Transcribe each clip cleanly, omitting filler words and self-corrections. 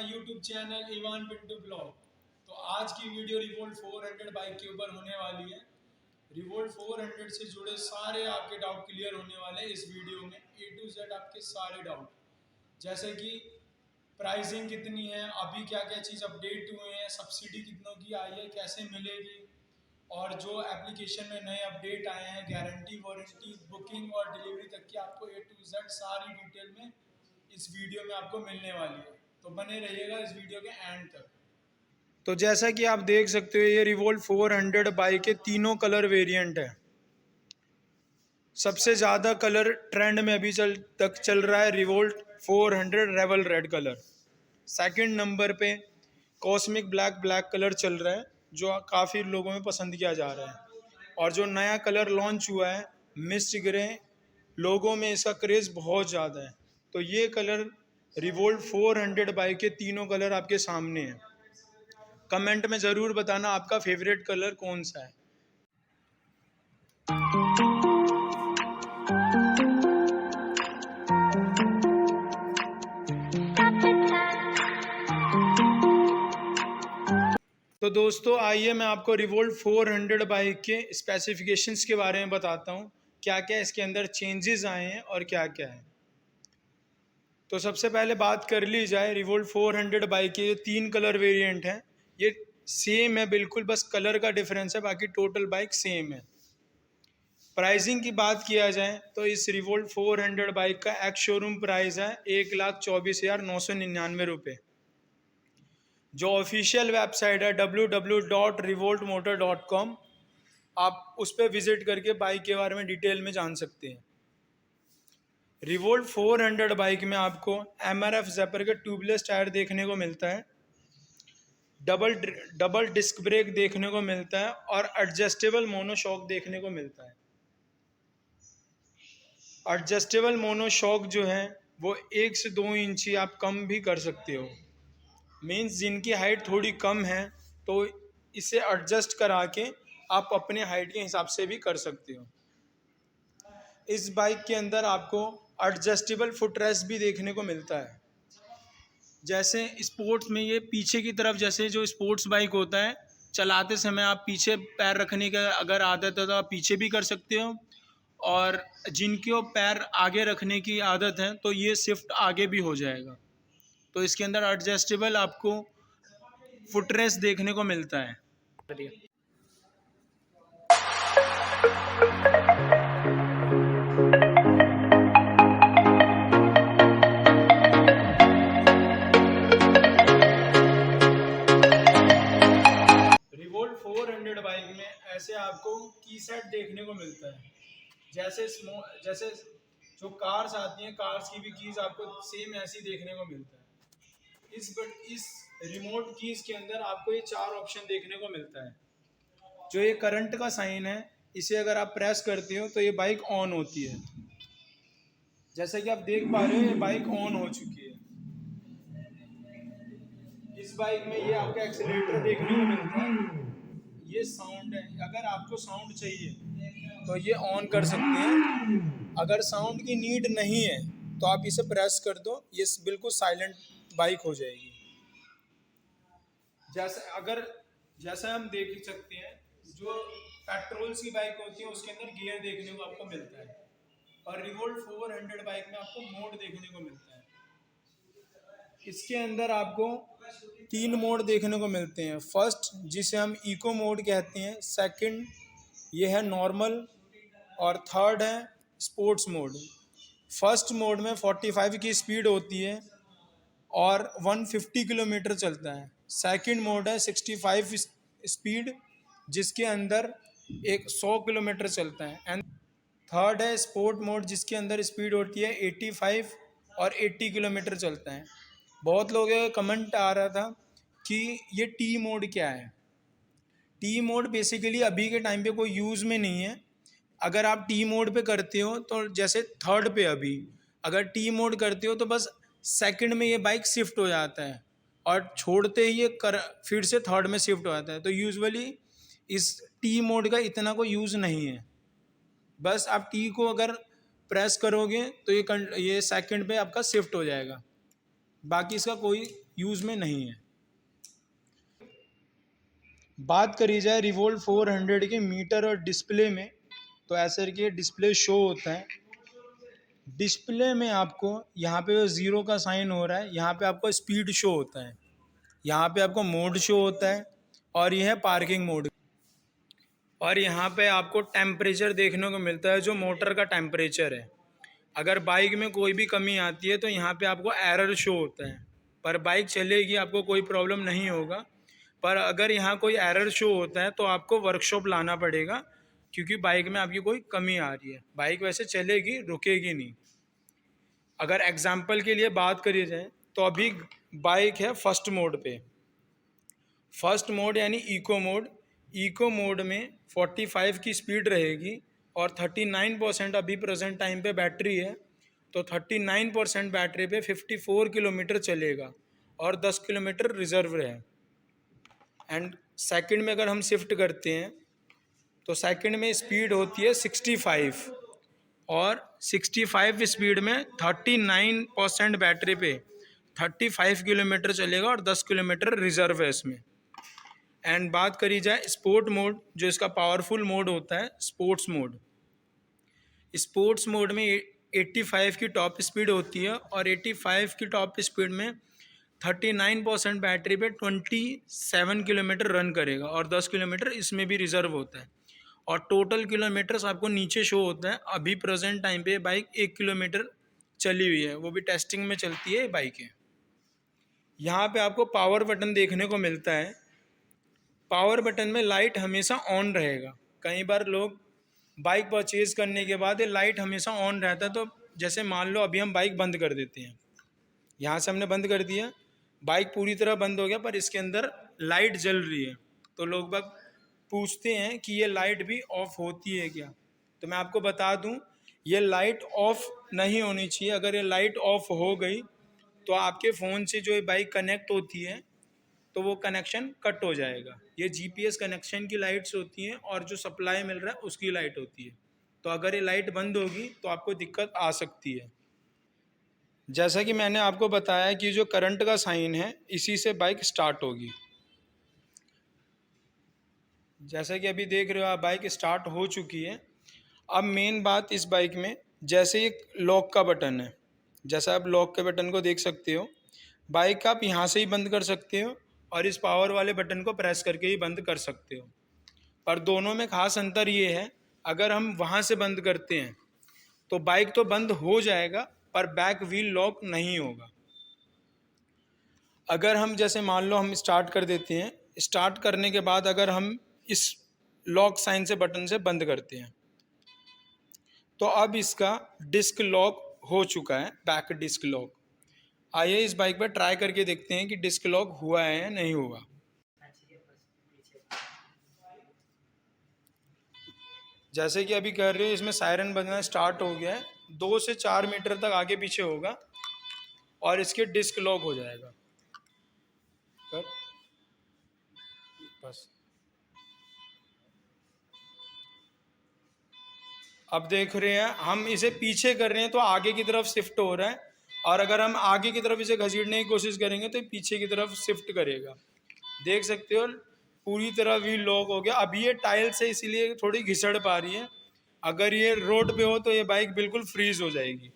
My YouTube channel Ivan Pintu blog. तो आज की वीडियो रिवोल्ट 400 बाइक के ऊपर होने वाली है। रिवोल्ट 400 से जुड़े सारे आपके डाउट क्लियर होने वाले हैं इस वीडियो में। ए टू जेड आपके सारे डाउट, जैसे कि प्राइसिंग कितनी है, अभी क्या क्या चीज़ अपडेट हुए हैं, सब्सिडी कितनों की आई है, कैसे मिलेगी, और जो एप्लीकेशन में नए अपडेट आए हैं, गारंटी वारंटी बुकिंग और डिलीवरी तक की आपको ए टू जेड सारी डिटेल में इस वीडियो में आपको मिलने वाली है। तो बने रहिएगा इस वीडियो के एंड तक। तो जैसा कि आप देख सकते हो, ये रिवोल्ट 400 बाइक के तीनों कलर वेरिएंट है। सबसे ज़्यादा कलर ट्रेंड में अभी चल रहा है रिवोल्ट 400 रेवल रेड कलर। सेकंड नंबर पे कॉस्मिक ब्लैक कलर चल रहा है, जो काफ़ी लोगों में पसंद किया जा रहा है। और जो नया कलर लॉन्च हुआ है मिस्ट ग्रे, लोगों में इसका क्रेज़ बहुत ज़्यादा है। तो ये कलर रिवोल्ट 400 बाइक के तीनों कलर आपके सामने हैं। कमेंट में ज़रूर बताना आपका फेवरेट कलर कौन सा है। तो दोस्तों आइए मैं आपको रिवोल्ट 400 बाइक के स्पेसिफिकेशंस के बारे में बताता हूँ, क्या क्या इसके अंदर चेंजेस आए हैं और क्या क्या है। तो सबसे पहले बात कर ली जाए रिवोल्ट 400 बाइक के तीन कलर वेरिएंट हैं। ये सेम है बिल्कुल, बस कलर का डिफरेंस है, बाकी टोटल बाइक सेम है। प्राइसिंग की बात किया जाए तो इस रिवोल्ट 400 बाइक का एक्स शोरूम प्राइस है 1,24,999 रुपये। जो ऑफिशियल वेबसाइट है www.revoltmotor.com, आप उस पर विजिट करके बाइक के बारे में डिटेल में जान सकते हैं। रिवोल्ट 400 बाइक में आपको MRF ज़ेपर के ट्यूबलेस टायर देखने को मिलता है, डबल डिस्क ब्रेक देखने को मिलता है और एडजस्टेबल मोनोशॉक देखने को मिलता है। एडजस्टेबल मोनोशॉक जो है वो 1 से 2 इंची आप कम भी कर सकते हो। मीन्स जिनकी हाइट थोड़ी कम है तो इसे एडजस्ट करा के आप अपने हाइट के हिसाब से भी कर सकते हो। इस बाइक के अंदर आपको एडजस्टेबल फुटरेस्ट भी देखने को मिलता है। जैसे स्पोर्ट्स में ये पीछे की तरफ, जैसे जो स्पोर्ट्स बाइक होता है, चलाते समय आप पीछे पैर रखने का अगर आदत है तो आप पीछे भी कर सकते हो, और जिनको पैर आगे रखने की आदत है तो ये शिफ्ट आगे भी हो जाएगा। तो इसके अंदर एडजस्टेबल आपको फुटरेस्ट देखने को मिलता है। रिवोल्ट 400 बाइक में ऐसे आपको की सेट देखने को मिलता है। जैसे जो कार्स आती हैं, कार्स की भी कीज आपको सेम ऐसी देखने को मिलता है। इस रिमोट कीज के अंदर आपको ये 4 ऑप्शन देखने को मिलता है। जो ये करंट का साइन है, इसे अगर आप प्रेस करते हो तो ये बाइक ऑन होती है। जैसे कि आप देख पा रहे हो ये बाइक ऑन हो चुकी है। इस बाइक में ये आपका एक्सीलरेटर देखने को मिलता है। ये साउंड है, अगर आपको साउंड चाहिए तो ये ऑन कर सकते हैं। अगर साउंड की नीड नहीं है तो आप इसे प्रेस कर दो, ये बिल्कुल साइलेंट बाइक हो जाएगी। जैसा हम देख सकते हैं, जो पेट्रोल्स की बाइक होती है उसके अंदर गियर देखने को आपको मिलता है, और रिवोल्ट 400 बाइक में आपको मोड देखने को मिलता है। इसके अंदर आपको 3 मोड देखने को मिलते हैं। फर्स्ट, जिसे हम इको मोड कहते हैं, सेकंड ये है नॉर्मल, और थर्ड है स्पोर्ट्स मोड। फर्स्ट मोड में 45 की स्पीड होती है और 150 किलोमीटर चलता है। सेकंड मोड है 65 स्पीड, जिसके अंदर 100 किलोमीटर चलता है। एंड थर्ड है स्पोर्ट मोड, जिसके अंदर स्पीड होती है 85 और 80 किलोमीटर चलता है। बहुत लोगों का कमेंट आ रहा था कि ये टी मोड क्या है। टी मोड बेसिकली अभी के टाइम पे कोई यूज़ में नहीं है। अगर आप टी मोड पे करते हो तो जैसे थर्ड पे अभी अगर टी मोड करते हो तो बस सेकंड में ये बाइक शिफ्ट हो जाता है, और छोड़ते ही ये फिर से थर्ड में शिफ्ट हो जाता है। तो यूजुअली इस टी मोड का इतना कोई यूज़ नहीं है। बस आप टी को अगर प्रेस करोगे तो ये सेकंड पे आपका शिफ्ट हो जाएगा, बाकी इसका कोई यूज़ में नहीं है। बात करी जाए रिवोल्ट 400 के मीटर और डिस्प्ले में, तो ऐसे करके डिस्प्ले शो होता है। डिस्प्ले में आपको यहाँ पे ज़ीरो का साइन हो रहा है, यहाँ पे आपको स्पीड शो होता है, यहाँ पे आपको मोड शो होता है, और यह है पार्किंग मोड। और यहाँ पे आपको टेम्परेचर देखने को मिलता है, जो मोटर का टेम्परेचर है। अगर बाइक में कोई भी कमी आती है तो यहाँ पे आपको एरर शो होता है, पर बाइक चलेगी, आपको कोई प्रॉब्लम नहीं होगा। पर अगर यहाँ कोई एरर शो होता है तो आपको वर्कशॉप लाना पड़ेगा, क्योंकि बाइक में आपकी कोई कमी आ रही है। बाइक वैसे चलेगी, रुकेगी नहीं। अगर एग्जाम्पल के लिए बात करी जाए तो अभी बाइक है फर्स्ट मोड पे। फर्स्ट मोड यानी इको मोड। इको मोड में 45 की स्पीड रहेगी और 39% अभी प्रेजेंट टाइम पे बैटरी है, तो 39% बैटरी पे 54 किलोमीटर चलेगा और 10 किलोमीटर रिजर्व है। एंड सेकंड में अगर हम शिफ्ट करते हैं तो सेकंड में स्पीड होती है 65, और 65 स्पीड में 39% बैटरी पे 35 किलोमीटर चलेगा और 10 किलोमीटर रिजर्व है इसमें। एंड बात करी जाए स्पोर्ट मोड, जो इसका पावरफुल मोड होता है, स्पोर्ट्स मोड। स्पोर्ट्स मोड में 85 की टॉप स्पीड होती है और 85 की टॉप स्पीड में 39% बैटरी पे 27 किलोमीटर रन करेगा और 10 किलोमीटर इसमें भी रिजर्व होता है। और टोटल किलोमीटर्स आपको नीचे शो होता है। अभी प्रेजेंट टाइम पे बाइक 1 किलोमीटर चली हुई है, वो भी टेस्टिंग में चलती है बाइक है। यहाँ पे आपको पावर बटन देखने को मिलता है। पावर बटन में लाइट हमेशा ऑन रहेगा। कई बार लोग बाइक परचेज़ करने के बाद ये लाइट हमेशा ऑन रहता है, तो जैसे मान लो अभी हम बाइक बंद कर देते हैं, यहाँ से हमने बंद कर दिया, बाइक पूरी तरह बंद हो गया पर इसके अंदर लाइट जल रही है, तो लोग बाग पूछते हैं कि ये लाइट भी ऑफ होती है क्या। तो मैं आपको बता दूं, ये लाइट ऑफ नहीं होनी चाहिए। अगर ये लाइट ऑफ हो गई तो आपके फ़ोन से जो ये बाइक कनेक्ट होती है तो वो कनेक्शन कट हो जाएगा। ये जीपीएस कनेक्शन की लाइट्स होती हैं और जो सप्लाई मिल रहा है उसकी लाइट होती है। तो अगर ये लाइट बंद होगी तो आपको दिक्कत आ सकती है। जैसा कि मैंने आपको बताया कि जो करंट का साइन है, इसी से बाइक स्टार्ट होगी। जैसा कि अभी देख रहे हो आप, बाइक स्टार्ट हो चुकी है। अब मेन बात इस बाइक में, जैसे एक लॉक का बटन है, जैसा आप लॉक के बटन को देख सकते हो, बाइक आप यहाँ से ही बंद कर सकते हो और इस पावर वाले बटन को प्रेस करके ही बंद कर सकते हो। पर दोनों में खास अंतर ये है, अगर हम वहाँ से बंद करते हैं तो बाइक तो बंद हो जाएगा पर बैक व्हील लॉक नहीं होगा। अगर हम जैसे मान लो हम स्टार्ट कर देते हैं, स्टार्ट करने के बाद अगर हम इस लॉक साइन से बटन से बंद करते हैं तो अब इसका डिस्क लॉक हो चुका है, बैक डिस्क लॉक। आइए इस बाइक पर ट्राई करके देखते हैं कि डिस्क लॉक हुआ है या नहीं हुआ। जैसे कि अभी कर रहे हो, इसमें सायरन बजना स्टार्ट हो गया है। 2 से 4 मीटर तक आगे पीछे होगा और इसके डिस्क लॉक हो जाएगा। कर बस। अब देख रहे हैं हम इसे पीछे कर रहे हैं तो आगे की तरफ शिफ्ट हो रहा है, और अगर हम आगे की तरफ इसे घसीटने की कोशिश करेंगे तो पीछे की तरफ शिफ्ट करेगा। देख सकते हो पूरी तरह व्हील लॉक हो गया। अभी ये टाइल से इसीलिए थोड़ी घिसड़ पा रही है, अगर ये रोड पे हो तो ये बाइक बिल्कुल फ्रीज हो जाएगी।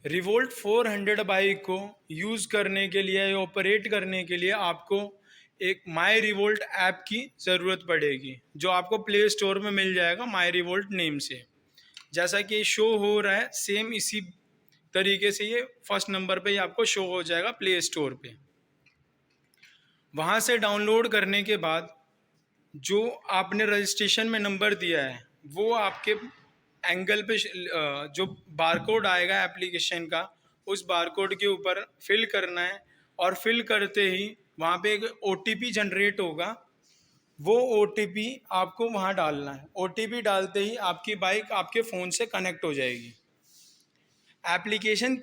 रिवोल्ट 400 बाइक को यूज़ करने के लिए, ऑपरेट करने के लिए आपको एक माई रिवोल्ट ऐप की ज़रूरत पड़ेगी, जो आपको प्ले स्टोर में मिल जाएगा माई रिवोल्ट नेम से। जैसा कि शो हो रहा है सेम इसी तरीके से ये फर्स्ट नंबर पे ही आपको शो हो जाएगा प्ले स्टोर पे। वहाँ से डाउनलोड करने के बाद जो आपने रजिस्ट्रेशन में नंबर दिया है वो आपके एंगल पे जो बारकोड आएगा एप्लीकेशन का, उस बारकोड के ऊपर फिल करना है, और फिल करते ही वहाँ पे एक ओटीपी जनरेट होगा। वो ओटीपी आपको वहाँ डालना है। ओटीपी डालते ही आपकी बाइक आपके फ़ोन से कनेक्ट हो जाएगी। एप्लीकेशन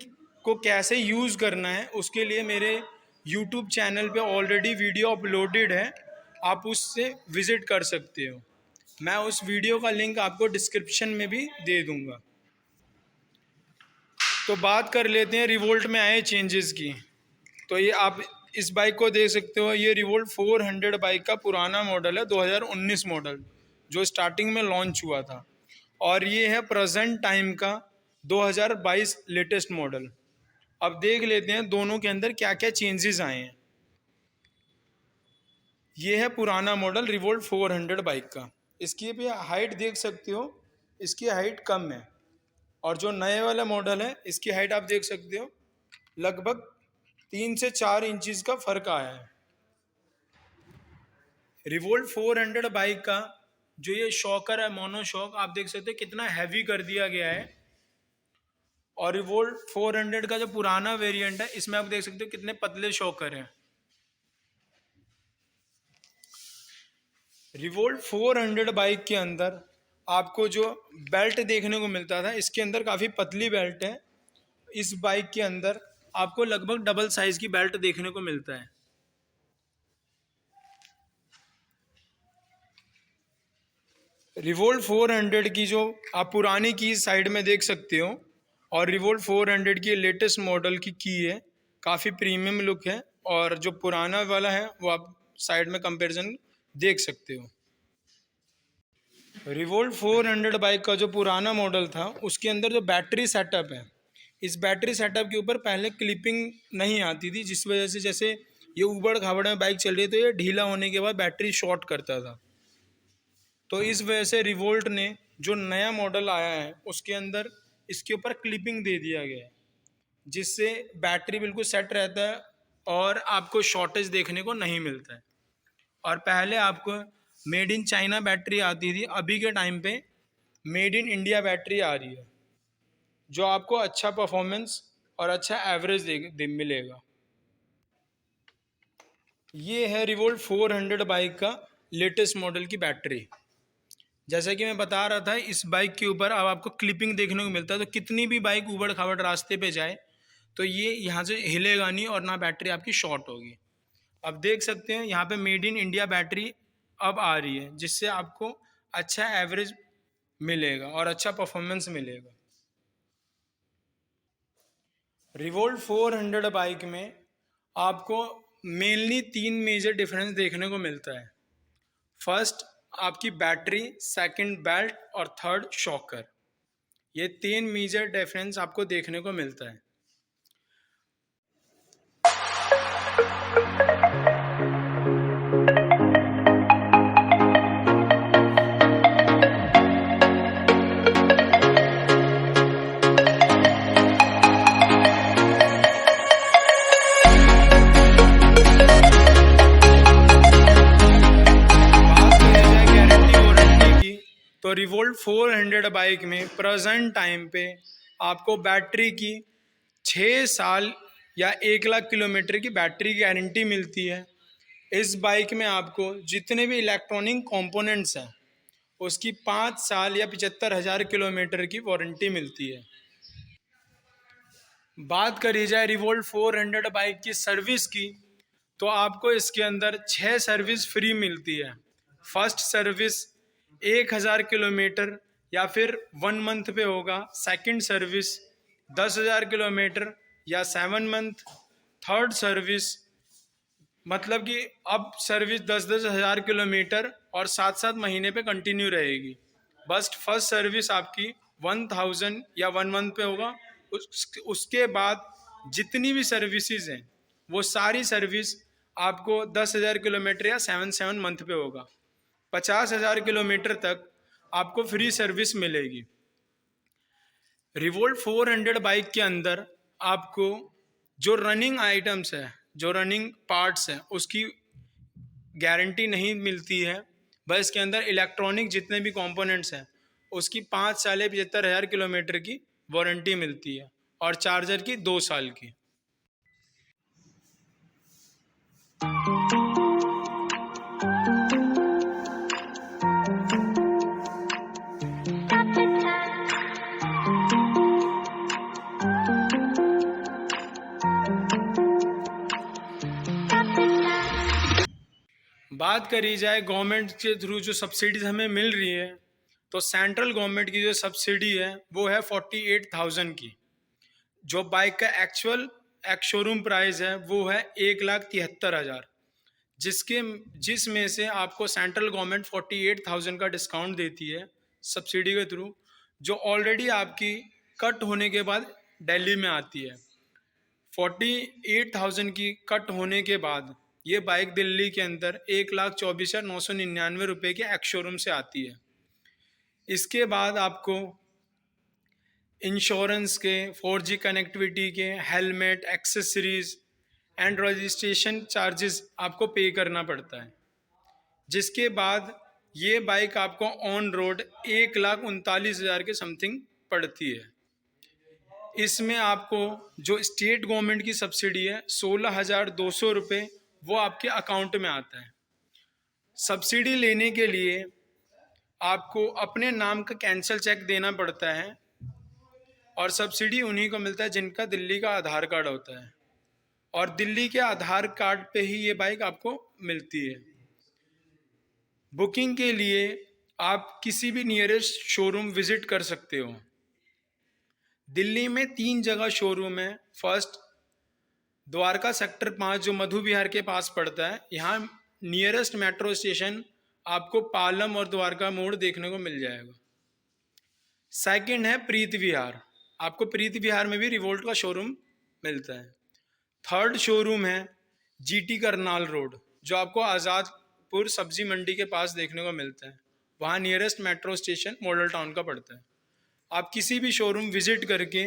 को कैसे यूज़ करना है उसके लिए मेरे यूट्यूब चैनल पे ऑलरेडी वीडियो अपलोडेड है, आप उससे विज़िट कर सकते हो। मैं उस वीडियो का लिंक आपको डिस्क्रिप्शन में भी दे दूंगा। तो बात कर लेते हैं रिवोल्ट में आए चेंजेस की। तो ये आप इस बाइक को देख सकते हो, ये रिवोल्ट 400 बाइक का पुराना मॉडल है, 2019 मॉडल जो स्टार्टिंग में लॉन्च हुआ था, और ये है प्रेजेंट टाइम का 2022 लेटेस्ट मॉडल। अब देख लेते हैं दोनों के अंदर क्या क्या चेंजेस आए हैं। ये है पुराना मॉडल रिवोल्ट 400 बाइक का। इसकी भी हाइट देख सकते हो, इसकी हाइट कम है, और जो नए वाला मॉडल है इसकी हाइट आप देख सकते हो लगभग 3 से 4 इंचज़ का फर्क आया है। रिवोल्ट 400 बाइक का जो ये शॉकर है, मोनो शॉक, आप देख सकते हो कितना हैवी कर दिया गया है। और रिवोल्ट 400 का जो पुराना वेरिएंट है इसमें आप देख सकते हो कितने पतले शॉकर हैं। रिवोल्ट 400 बाइक के अंदर आपको जो बेल्ट देखने को मिलता था, इसके अंदर काफ़ी पतली बेल्ट है। इस बाइक के अंदर आपको लगभग डबल साइज की बेल्ट देखने को मिलता है। रिवोल्ट 400 की जो आप पुरानी की साइड में देख सकते हो, और रिवोल्ट 400 की लेटेस्ट मॉडल की है, काफ़ी प्रीमियम लुक है, और जो पुराना वाला है वो आप साइड में कंपैरिजन देख सकते हो। रिवोल्ट 400 बाइक का जो पुराना मॉडल था उसके अंदर जो बैटरी सेटअप है, इस बैटरी सेटअप के ऊपर पहले क्लिपिंग नहीं आती थी, जिस वजह से जैसे ये ऊबड़ खाबड़ में बाइक चल रही है तो ये ढीला होने के बाद बैटरी शॉर्ट करता था। तो इस वजह से रिवोल्ट ने जो नया मॉडल आया है उसके अंदर इसके ऊपर क्लिपिंग दे दिया गया है, जिससे बैटरी बिल्कुल सेट रहता है और आपको शॉर्टेज देखने को नहीं मिलता है। और पहले आपको मेड इन चाइना बैटरी आती थी, अभी के टाइम पे मेड इन इंडिया बैटरी आ रही है, जो आपको अच्छा परफॉर्मेंस और अच्छा एवरेज मिलेगा। ये है रिवोल्ट 400 बाइक का लेटेस्ट मॉडल की बैटरी। जैसा कि मैं बता रहा था, इस बाइक के ऊपर अब आपको क्लिपिंग देखने को मिलता है, तो कितनी भी बाइक ऊबड़ खाबड़ रास्ते पे जाए तो ये यहाँ से हिलेगा नहीं और ना बैटरी आपकी शॉर्ट होगी। अब देख सकते हैं यहाँ पे मेड इन इंडिया बैटरी अब आ रही है, जिससे आपको अच्छा एवरेज मिलेगा और अच्छा परफॉर्मेंस मिलेगा। रिवोल्ट 400 बाइक में आपको मेनली 3 मेजर डिफरेंस देखने को मिलता है। फर्स्ट आपकी बैटरी, सेकंड बेल्ट और थर्ड शॉकर। ये 3 मेजर डिफरेंस आपको देखने को मिलता है। तो रिवोल्ट 400 बाइक में प्रेजेंट टाइम पे आपको बैटरी की 6 साल या 1 लाख किलोमीटर की बैटरी गारंटी मिलती है। इस बाइक में आपको जितने भी इलेक्ट्रॉनिक कंपोनेंट्स हैं उसकी 5 साल या 75,000 किलोमीटर की वारंटी मिलती है। बात करी जाए रिवोल्ट 400 बाइक की सर्विस की, तो आपको इसके अंदर 6 सर्विस फ्री मिलती है। फर्स्ट सर्विस 1,000 किलोमीटर या फिर 1 मंथ पे होगा। सेकंड सर्विस 10,000 किलोमीटर या 7 मंथ। थर्ड सर्विस मतलब कि अब सर्विस 10-10 हज़ार किलोमीटर और 7-7 महीने पे कंटिन्यू रहेगी। बस फर्स्ट सर्विस आपकी 1,000 या 1 मंथ पे होगा। उसके बाद जितनी भी सर्विसेज हैं वो सारी सर्विस आपको 10,000 किलोमीटर या 7 मंथ पे होगा। 50,000 किलोमीटर तक आपको फ्री सर्विस मिलेगी। रिवोल्ट 400 बाइक के अंदर आपको जो रनिंग आइटम्स है, जो रनिंग पार्ट्स हैं, उसकी गारंटी नहीं मिलती है। बस इसके अंदर इलेक्ट्रॉनिक जितने भी कंपोनेंट्स हैं उसकी 5 साल या 75,000 किलोमीटर की वारंटी मिलती है और चार्जर की 2 साल की। बात करी जाए गवर्नमेंट के थ्रू जो सब्सिडीज हमें मिल रही है, तो सेंट्रल गवर्नमेंट की जो सब्सिडी है वो है 48,000 की। जो बाइक का एक्चुअल एक्स शोरूम प्राइस है वो है 1,73,000, जिसके जिसमें से आपको सेंट्रल गवर्नमेंट 48,000 का डिस्काउंट देती है सब्सिडी के थ्रू, जो ऑलरेडी आपकी कट होने के बाद दिल्ली में आती है। 48,000 की कट होने के बाद ये बाइक दिल्ली के अंदर 1,24,999 रुपये के एक्स शोरूम से आती है। इसके बाद आपको इंश्योरेंस के, 4G कनेक्टिविटी के, helmet, accessories and registration charges आपको पे करना पड़ता है। जिसके बाद ये बाइक आपको ऑन रोड 1,39,000 के समथिंग पड़ती है। इसमें आपको जो स्टेट गवर्नमेंट की सब्सिडी है 16,200 रुपये वो आपके अकाउंट में आता है। सब्सिडी लेने के लिए आपको अपने नाम का कैंसल चेक देना पड़ता है, और सब्सिडी उन्हीं को मिलता है जिनका दिल्ली का आधार कार्ड होता है, और दिल्ली के आधार कार्ड पे ही ये बाइक आपको मिलती है। बुकिंग के लिए आप किसी भी नियरेस्ट शोरूम विजिट कर सकते हो। दिल्ली में 3 जगह शोरूम है। फर्स्ट द्वारका सेक्टर 5 जो मधु विहार के पास पड़ता है, यहाँ नियरेस्ट मेट्रो स्टेशन आपको पालम और द्वारका मोड़ देखने को मिल जाएगा। सेकंड है प्रीत विहार, आपको प्रीत विहार में भी रिवोल्ट का शोरूम मिलता है। थर्ड शोरूम है GT करनाल रोड, जो आपको आज़ादपुर सब्जी मंडी के पास देखने को मिलता है। वहाँ nearest metro station model town का पड़ता है। आप किसी भी शोरूम विजिट करके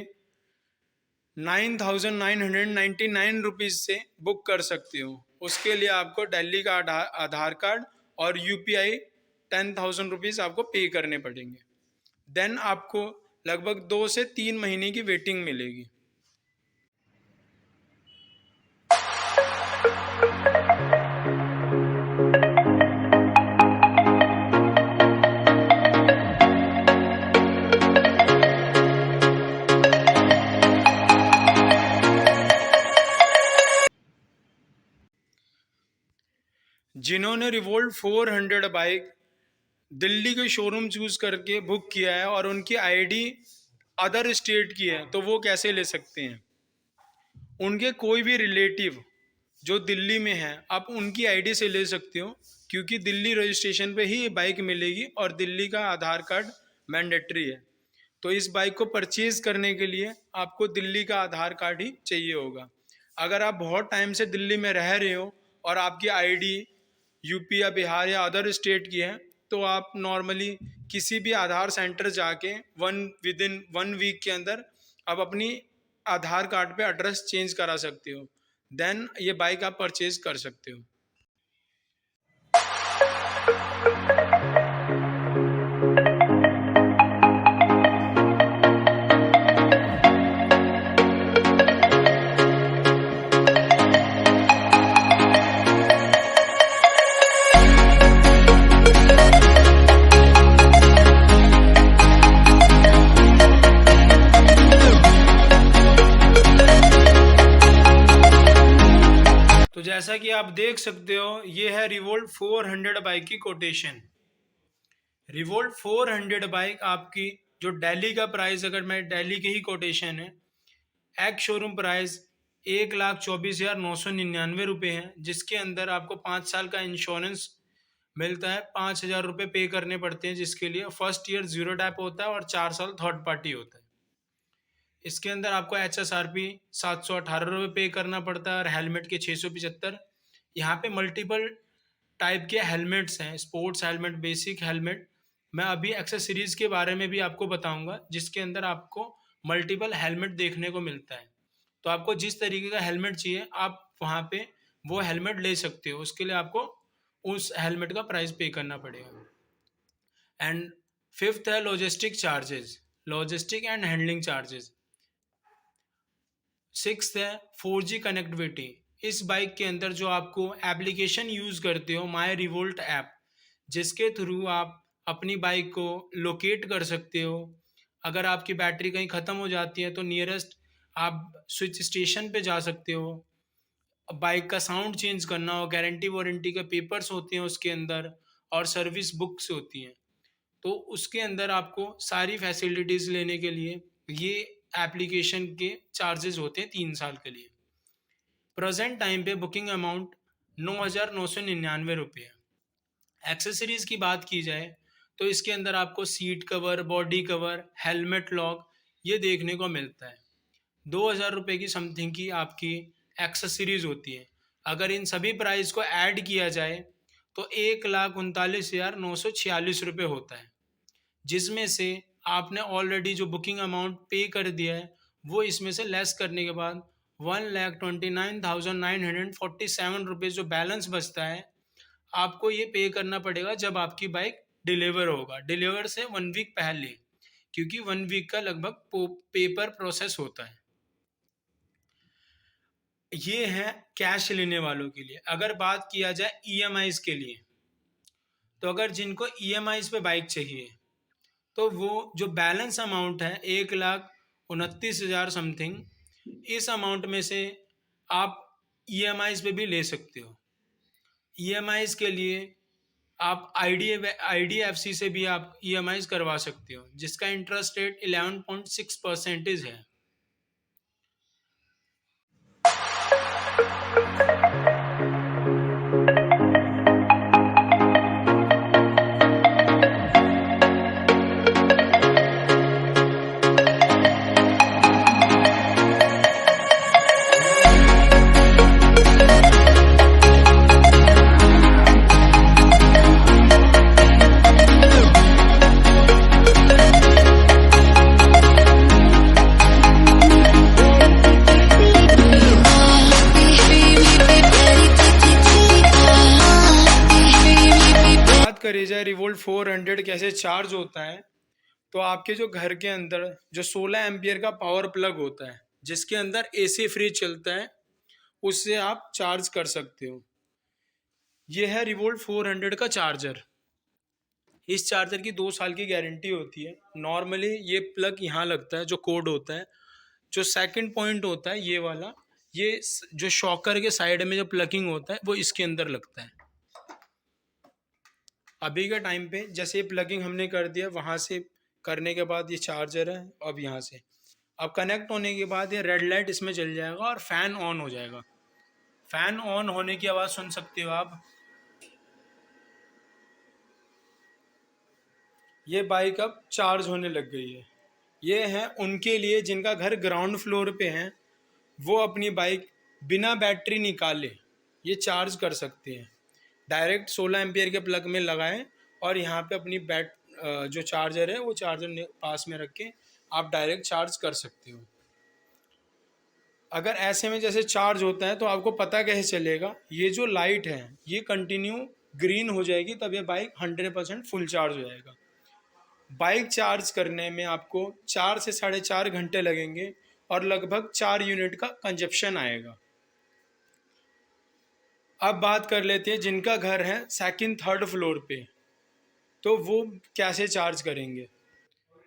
9,999 रुपीज़ से बुक कर सकते हो। उसके लिए आपको दिल्ली का आधार कार्ड और UPI 10,000 रुपीज़ आपको पे करने पड़ेंगे। देन आपको लगभग 2 से 3 महीने की वेटिंग मिलेगी। जिन्होंने रिवोल्ट 400 बाइक दिल्ली के शोरूम चूज करके बुक किया है और उनकी आईडी अदर स्टेट की है, तो वो कैसे ले सकते हैं? उनके कोई भी रिलेटिव जो दिल्ली में है, आप उनकी आईडी से ले सकते हो, क्योंकि दिल्ली रजिस्ट्रेशन पे ही ये बाइक मिलेगी और दिल्ली का आधार कार्ड मैंडेटरी है। तो इस बाइक को परचेज करने के लिए आपको दिल्ली का आधार कार्ड ही चाहिए होगा। अगर आप बहुत टाइम से दिल्ली में रह रहे हो और आपकी आईडी यूपी या बिहार या अदर स्टेट की है, तो आप नॉर्मली किसी भी आधार सेंटर जाके विद इन 1 वीक के अंदर आप अपनी आधार कार्ड पे एड्रेस चेंज करा सकते हो। देन ये बाइक आप परचेज कर सकते हो। तो जैसा कि आप देख सकते हो, ये है रिवोल्ट 400 बाइक की कोटेशन। रिवोल्ट 400 बाइक आपकी जो दिल्ली का प्राइस, अगर मैं दिल्ली की ही कोटेशन है, एक्स शोरूम प्राइस 1,24,999 रुपये है, जिसके अंदर आपको 5 साल का इंश्योरेंस मिलता है। 5,000 रुपये पे करने पड़ते हैं, जिसके लिए फर्स्ट ईयर 0 डैप होता है और 4 साल थर्ड पार्टी होता है। इसके अंदर आपको HSRP 718 रुपये पे करना पड़ता है और हेलमेट के 675। यहाँ पे मल्टीपल टाइप के हेलमेट्स हैं, स्पोर्ट्स हेलमेट, बेसिक हेलमेट। मैं अभी एक्सेसरीज के बारे में भी आपको बताऊंगा, जिसके अंदर आपको मल्टीपल हेलमेट देखने को मिलता है। तो आपको जिस तरीके का हेलमेट चाहिए आप वहाँ पे वो हेलमेट ले सकते हो। उसके लिए आपको उस हेलमेट का प्राइस पे करना पड़ेगा। एंड फिफ्थ है logistic charges, logistic and handling charges. Sixth है 4G कनेक्टिविटी। इस बाइक के अंदर जो आपको एप्लीकेशन यूज़ करते हो, माई रिवोल्ट ऐप, जिसके थ्रू आप अपनी बाइक को लोकेट कर सकते हो। अगर आपकी बैटरी कहीं ख़त्म हो जाती है तो नियरेस्ट आप स्विच स्टेशन पे जा सकते हो। बाइक का साउंड चेंज करना हो, गारंटी वारंटी के पेपर्स होते हैं उसके अंदर, और सर्विस बुक्स होती हैं। तो उसके अंदर आपको सारी फैसिलिटीज़ लेने के लिए ये एप्लीकेशन के चार्जेस होते हैं 3 साल के लिए। प्रेजेंट टाइम पे बुकिंग अमाउंट 9,999 रुपये है। एक्सेसरीज़ की बात की जाए तो इसके अंदर आपको seat cover, body cover, helmet lock ये देखने को मिलता है। 2,000 रुपये की समथिंग की आपकी एक्सेसरीज होती है। अगर इन सभी प्राइस को ऐड किया जाए तो 1,39,946 रुपये होता है, जिसमें से आपने ऑलरेडी जो बुकिंग अमाउंट पे कर दिया है वो इसमें से लेस करने के बाद 1,29,947 रुपये जो बैलेंस बचता है आपको ये पे करना पड़ेगा जब आपकी बाइक डिलीवर होगा, डिलीवर से 1 वीक पहले, क्योंकि 1 वीक का लगभग पेपर प्रोसेस होता है। ये है कैश लेने वालों के लिए। अगर बात किया जाए ईएमआईज के लिए, तो अगर जिनको ईएमआईज पे बाइक चाहिए तो वो जो बैलेंस अमाउंट है 1,29,000 समथिंग, इस अमाउंट में से आप ईएमआईज पे भी ले सकते हो। ईएमआईज के लिए आप आईडीएफसी से भी आप ईएमआईज करवा सकते हो, जिसका इंटरेस्ट रेट 11.6% है। करी जाए रिवोल्ट 400 कैसे चार्ज होता है, तो आपके जो घर के अंदर जो 16 एम्पियर का पावर प्लग होता है जिसके अंदर एसी फ्रिज चलता है, उससे आप चार्ज कर सकते हो। ये है रिवोल्ट 400 का चार्जर। इस चार्जर की 2 साल की गारंटी होती है। नॉर्मली ये प्लग यहाँ लगता है, जो कोड होता है, जो सेकंड पॉइंट होता है ये वाला, ये जो शॉकर के साइड में जो प्लगिंग होता है वो इसके अंदर लगता है। अभी के टाइम पे जैसे ये प्लगिंग हमने कर दिया, वहाँ से करने के बाद ये चार्जर है, अब यहाँ से अब कनेक्ट होने के बाद ये रेड लाइट इसमें चल जाएगा और फैन ऑन हो जाएगा। फैन ऑन होने की आवाज़ सुन सकते हो आप। ये बाइक अब चार्ज होने लग गई है। ये है उनके लिए जिनका घर ग्राउंड फ्लोर पे है, वो अपनी बाइक बिना बैटरी निकाले ये चार्ज कर सकते हैं। डायरेक्ट 16 एम्पियर के प्लग में लगाएं और यहाँ पे अपनी जो चार्जर है वो चार्जर पास में रख के आप डायरेक्ट चार्ज कर सकते हो। अगर ऐसे में जैसे चार्ज होता है तो आपको पता कैसे चलेगा, ये जो लाइट है ये कंटिन्यू ग्रीन हो जाएगी, तब ये बाइक 100% फुल चार्ज हो जाएगा। बाइक चार्ज करने में आपको 4 से 4.5 घंटे लगेंगे और लगभग 4 यूनिट का कंजप्शन आएगा। अब बात कर लेते हैं जिनका घर है सेकंड थर्ड फ्लोर पे, तो वो कैसे चार्ज करेंगे।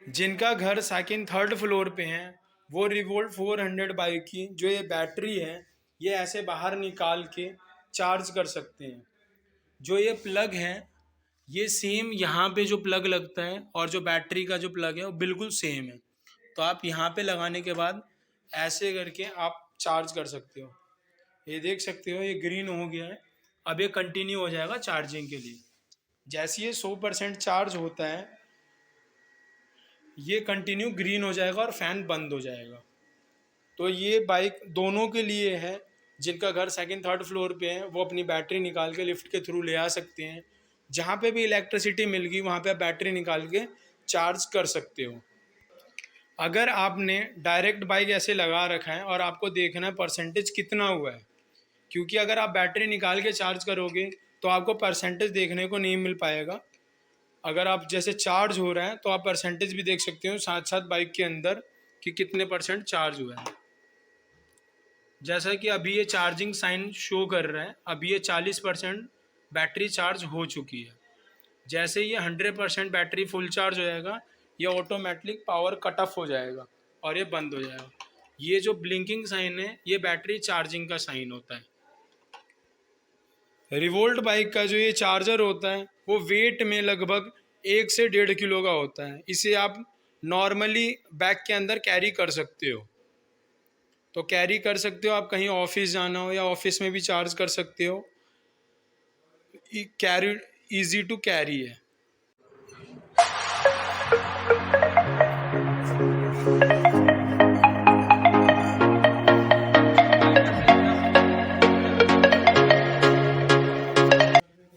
जिनका घर सेकंड थर्ड फ्लोर पे है वो रिवोल्ट 400 बाइक की जो ये बैटरी है ये ऐसे बाहर निकाल के चार्ज कर सकते हैं। जो ये प्लग है ये सेम यहाँ पे जो प्लग लगता है और जो बैटरी का जो प्लग है वो बिल्कुल सेम है। तो आप यहाँ पे लगाने के बाद ऐसे करके आप चार्ज कर सकते हो। ये देख सकते हो ये ग्रीन हो गया है, अब ये कंटिन्यू हो जाएगा चार्जिंग के लिए। जैसे ये 100% चार्ज होता है ये कंटिन्यू ग्रीन हो जाएगा और फैन बंद हो जाएगा। तो ये बाइक दोनों के लिए है, जिनका घर सेकंड थर्ड फ्लोर पे है वो अपनी बैटरी निकाल के लिफ्ट के थ्रू ले आ सकते हैं। जहाँ पे भी इलेक्ट्रिसिटी मिल गई वहाँ पे आप बैटरी निकाल के चार्ज कर सकते हो। अगर आपने डायरेक्ट बाइक ऐसे लगा रखा है और आपको देखना है परसेंटेज कितना हुआ है, क्योंकि अगर आप बैटरी निकाल के चार्ज करोगे तो आपको परसेंटेज देखने को नहीं मिल पाएगा। अगर आप जैसे चार्ज हो रहा है तो आप परसेंटेज भी देख सकते हो साथ साथ बाइक के अंदर कि कितने % चार्ज हुआ है। जैसा कि अभी ये चार्जिंग साइन शो कर रहा है, अभी ये 40% बैटरी चार्ज हो चुकी है। जैसे ये 100% बैटरी फुल चार्ज हो जाएगा ये ऑटोमेटिक पावर कट ऑफ हो जाएगा और ये बंद हो जाएगा। ये जो ब्लिंकिंग साइन है ये बैटरी चार्जिंग का साइन होता है। रिवोल्ट बाइक का जो ये चार्जर होता है वो वेट में लगभग 1 से 1.5 किलो का होता है। इसे आप नॉर्मली बैग के अंदर कैरी कर सकते हो। तो कैरी कर सकते हो, आप कहीं ऑफिस जाना हो या ऑफिस में भी चार्ज कर सकते हो। कैरी, इजी टू कैरी है।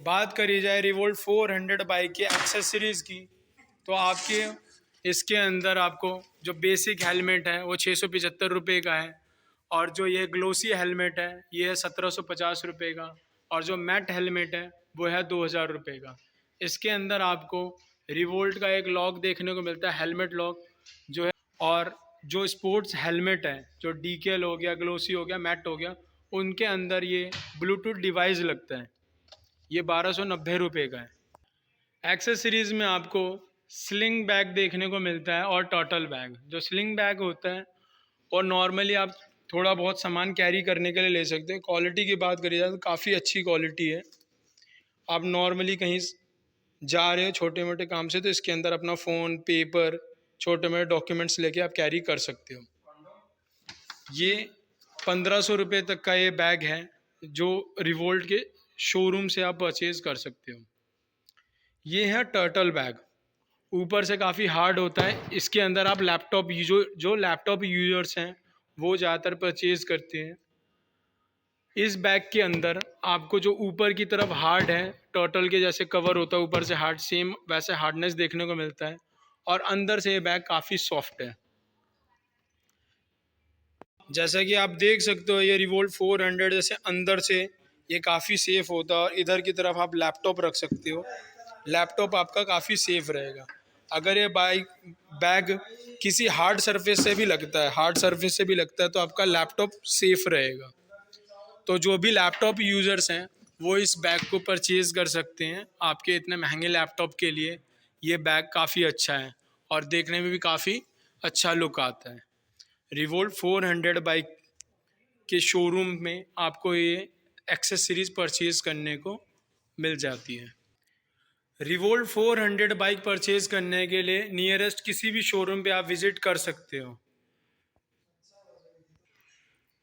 बात करी जाए रिवोल्ट 400 बाइक के एक्सेसरीज़ की, तो आपके इसके अंदर आपको जो बेसिक हेलमेट है वो 675 रुपये का है, और जो ये ग्लोसी हेलमेट है ये है 1750 रुपये का, और जो मैट हेलमेट है वो है 2000 रुपये का। इसके अंदर आपको रिवोल्ट का एक लॉक देखने को मिलता है, हेलमेट लॉक जो है, और जो स्पोर्ट्स हेलमेट है जो डीकेल हो गया, ग्लोसी हो गया, मैट हो गया, उनके अंदर ये ब्लूटूथ डिवाइस लगता है। ये 1290 रुपये का है। एक्सेसरीज में आपको स्लिंग बैग देखने को मिलता है और टर्टल बैग। जो स्लिंग बैग होता है और नॉर्मली आप थोड़ा बहुत सामान कैरी करने के लिए ले सकते हैं। क्वालिटी की बात करी जाए तो काफ़ी अच्छी क्वालिटी है। आप नॉर्मली कहीं जा रहे हो छोटे मोटे काम से, तो इसके अंदर अपना फ़ोन, पेपर, छोटे मोटे डॉक्यूमेंट्स लेके आप कैरी कर सकते हो। ये 1500 रुपये तक का ये बैग है जो रिवोल्ट के शोरूम से आप परचेज़ कर सकते हो। ये है टर्टल बैग, ऊपर से काफ़ी हार्ड होता है। इसके अंदर आप लैपटॉप, जो लैपटॉप यूजर्स हैं वो ज़्यादातर परचेज़ करते हैं। इस बैग के अंदर आपको जो ऊपर की तरफ हार्ड है, टर्टल के जैसे कवर होता है ऊपर से हार्ड, सेम वैसे हार्डनेस देखने को मिलता है, और अंदर से ये बैग काफ़ी सॉफ्ट है। जैसा कि आप देख सकते हो ये रिवोल्ट 400 जैसे अंदर से ये काफ़ी सेफ़ होता है, और इधर की तरफ आप लैपटॉप रख सकते हो। लैपटॉप आपका काफ़ी सेफ रहेगा। अगर ये बैग किसी हार्ड सरफेस से भी लगता है, तो आपका लैपटॉप सेफ रहेगा। तो जो भी लैपटॉप यूज़र्स हैं वो इस बैग को परचेज़ कर सकते हैं। आपके इतने महंगे लैपटॉप के लिए ये बैग काफ़ी अच्छा है और देखने में भी काफ़ी अच्छा लुक आता है। रिवोल्ट 400 बाइक के शोरूम में आपको ये एक्सेसरीज़ परचेज़ करने को मिल जाती है। रिवोल्ट 400 बाइक परचेज़ करने के लिए नियरेस्ट किसी भी शोरूम पे आप विज़िट कर सकते हो।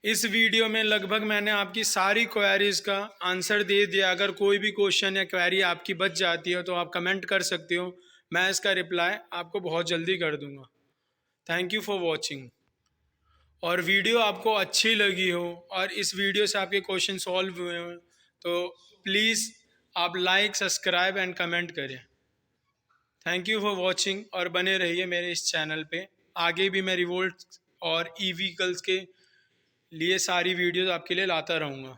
इस वीडियो में लगभग मैंने आपकी सारी क्वेरीज़ का आंसर दे दिया। अगर कोई भी क्वेश्चन या क्वेरी आपकी बच जाती है तो आप कमेंट कर सकते हो, मैं इसका रिप्लाई आपको बहुत जल्दी कर दूंगा। Thank you for watching. और वीडियो आपको अच्छी लगी हो और इस वीडियो से आपके क्वेश्चन सॉल्व हुए हो तो प्लीज़ आप लाइक, सब्सक्राइब एंड कमेंट करें। थैंक यू फॉर वॉचिंग और बने रहिए मेरे इस चैनल पे। आगे भी मैं रिवोल्ट और ई व्हीकल्स के लिए सारी वीडियोस आपके लिए लाता रहूँगा।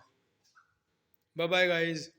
Bye bye guys.